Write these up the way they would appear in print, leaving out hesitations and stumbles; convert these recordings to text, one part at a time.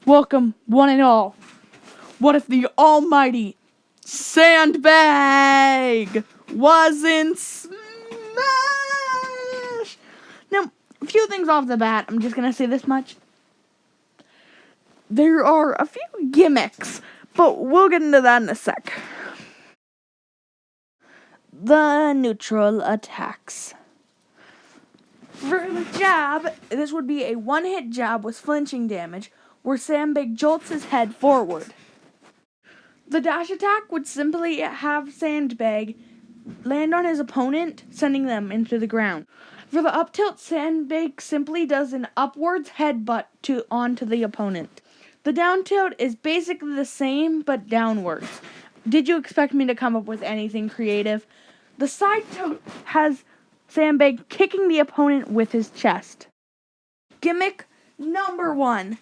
Welcome, one and all. What if the almighty Sandbag was in Smash? Now, a few things off the bat. I'm just going to say this much. There are a few gimmicks, but we'll get into that in a sec. The neutral attacks. For the jab, this would be a one-hit jab with flinching damage, where Sandbag jolts his head forward. The dash attack would simply have Sandbag land on his opponent, sending them into the ground. For the up tilt, Sandbag simply does an upwards headbutt onto the opponent. The down tilt is basically the same, but downwards. Did you expect me to come up with anything creative? The side tilt has Sandbag kicking the opponent with his chest. Gimmick number 1.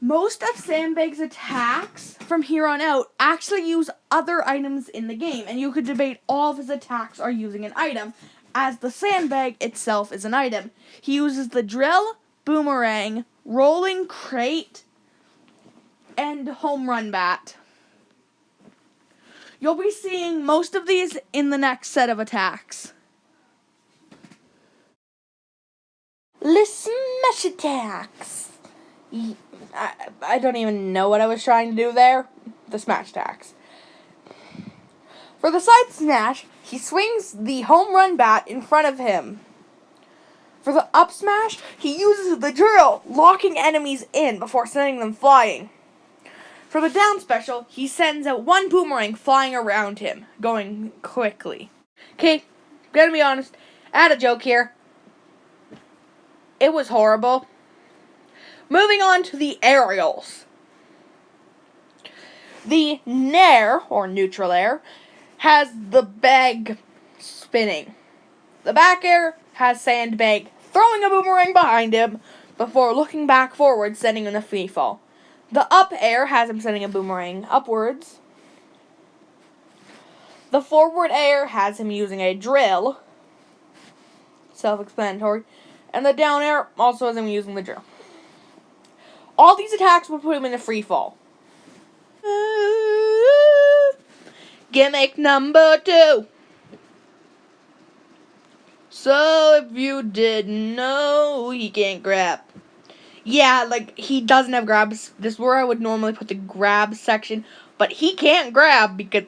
Most of Sandbag's attacks from here on out actually use other items in the game, and you could debate all of his attacks are using an item, as the Sandbag itself is an item. He uses the drill, boomerang, rolling crate, and home run bat. You'll be seeing most of these in the next set of attacks. The smash attacks. I don't even know what I was trying to do there. The smash attacks. For the side smash, he swings the home run bat in front of him. For the up smash, he uses the drill, locking enemies in before sending them flying. For the down special, he sends out one boomerang flying around him, going quickly. Okay, gotta be honest, I had a joke here. It was horrible. Moving on to the aerials. The Nair, or neutral air, has the bag spinning. The back air has Sandbag throwing a boomerang behind him before looking back forward, sending in a free fall. The up air has him sending a boomerang upwards. The forward air has him using a drill. Self-explanatory. And the down air also has him using the drill. All these attacks will put him in a free fall. Gimmick number 2. So if you didn't know, he can't grab. Yeah, he doesn't have grabs. This is where I would normally put the grab section. But he can't grab because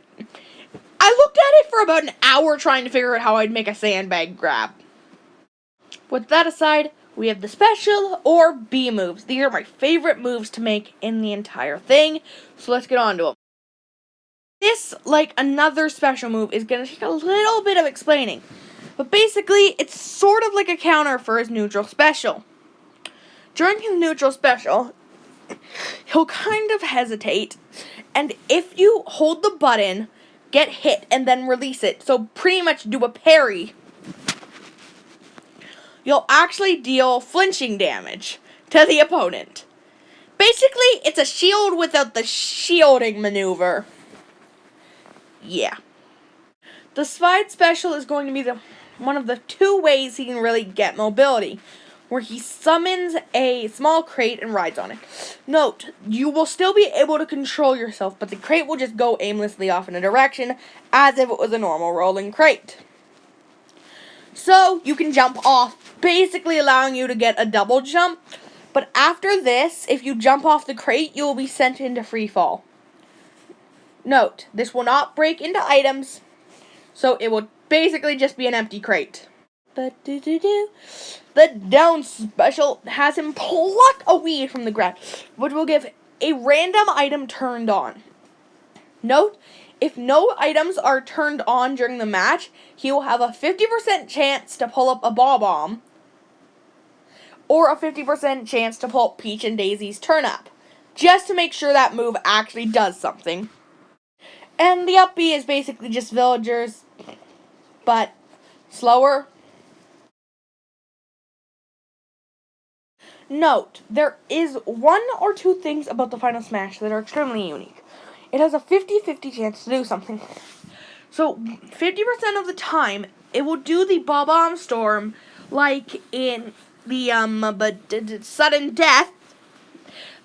I looked at it for about an hour trying to figure out how I'd make a Sandbag grab. With that aside, we have the special or B moves. These are my favorite moves to make in the entire thing. So let's get on to them. This, like another special move, is going to take a little bit of explaining. But basically, it's sort of like a counter for his neutral special. During his neutral special, he'll kind of hesitate. And if you hold the button, get hit, and then release it, so pretty much do a parry, you'll actually deal flinching damage to the opponent. Basically, it's a shield without the shielding maneuver. Yeah. The slide special is going to be one of the 2 ways he can really get mobility, where he summons a small crate and rides on it. Note, you will still be able to control yourself, but the crate will just go aimlessly off in a direction, as if it was a normal rolling crate. So, you can jump off, basically allowing you to get a double jump. But after this, if you jump off the crate, you will be sent into free fall. Note, this will not break into items, so it will basically just be an empty crate. The down special has him pluck a weed from the ground, which will give a random item turned on. Note, if no items are turned on during the match, he will have a 50% chance to pull up a ball bomb, or a 50% chance to pull up Peach and Daisy's turn up, just to make sure that move actually does something. And the up B is basically just villagers, but slower. Note, there is 1 or 2 things about the Final Smash that are extremely unique. It has a 50-50 chance to do something. So, 50% of the time, it will do the Bomb Storm, like in the sudden death.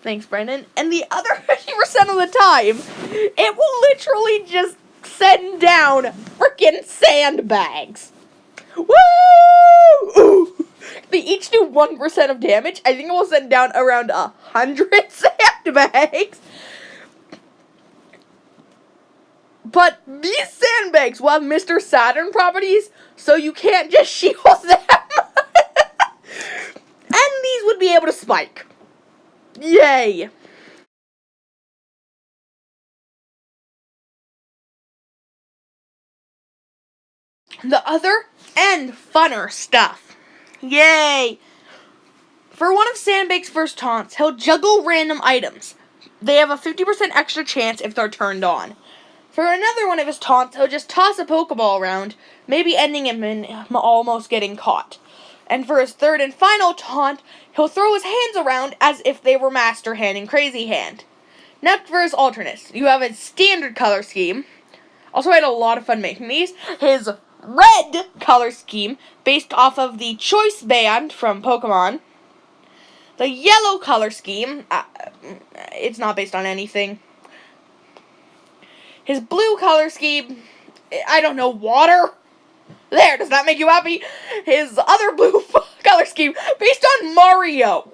Thanks, Brandon. And the other 50% of the time, it will literally just send down frickin' sandbags. Woo! Ooh. They each do 1% of damage. I think it will send down around 100 sandbags. But these sandbags will have Mr. Saturn properties, so you can't just shield them. And these would be able to spike. Yay! The other and funner stuff. Yay! For one of Sandbag's first taunts, he'll juggle random items. They have a 50% extra chance if they're turned on. For another one of his taunts, he'll just toss a Pokeball around, maybe ending him in almost getting caught. And for his third and final taunt, he'll throw his hands around as if they were Master Hand and Crazy Hand. Next for his alternates, you have his standard color scheme. Also, I had a lot of fun making these. His red color scheme, based off of the Choice Band from Pokemon. The yellow color scheme, it's not based on anything. His blue color scheme, I don't know, water? There, does that make you happy? His other blue color scheme, based on Mario.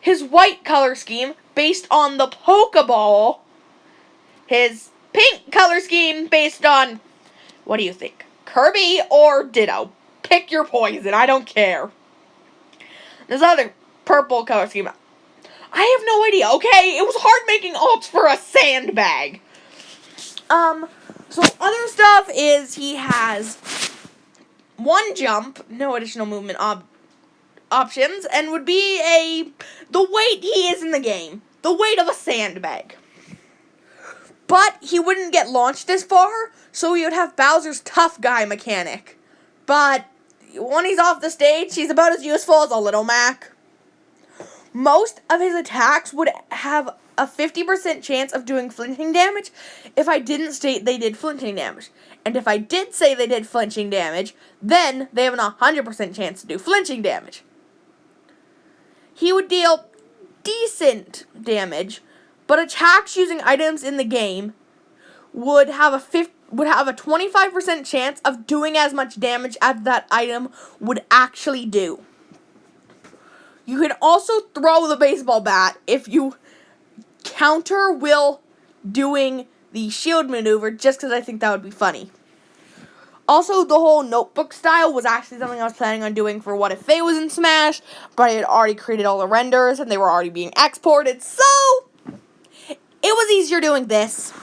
His white color scheme, based on the Pokeball. His pink color scheme, based on, what do you think? Kirby or Ditto? Pick your poison, I don't care. His other purple color scheme, I have no idea, okay? It was hard making alts for a Sandbag. So other stuff is he has one jump, no additional movement options, and would be the weight he is in the game. The weight of a Sandbag. But he wouldn't get launched as far, so he would have Bowser's tough guy mechanic. But when he's off the stage, he's about as useful as a Little Mac. Most of his attacks would have a 50% chance of doing flinching damage if I didn't state they did flinching damage. And if I did say they did flinching damage, then they have an 100% chance to do flinching damage. He would deal decent damage, but attacks using items in the game would have a 25% chance of doing as much damage as that item would actually do. You can also throw the baseball bat if you counter Will doing the shield maneuver, just because I think that would be funny. Also, the whole notebook style was actually something I was planning on doing for What If Faye was in Smash, but I had already created all the renders, and they were already being exported, so it was easier doing this.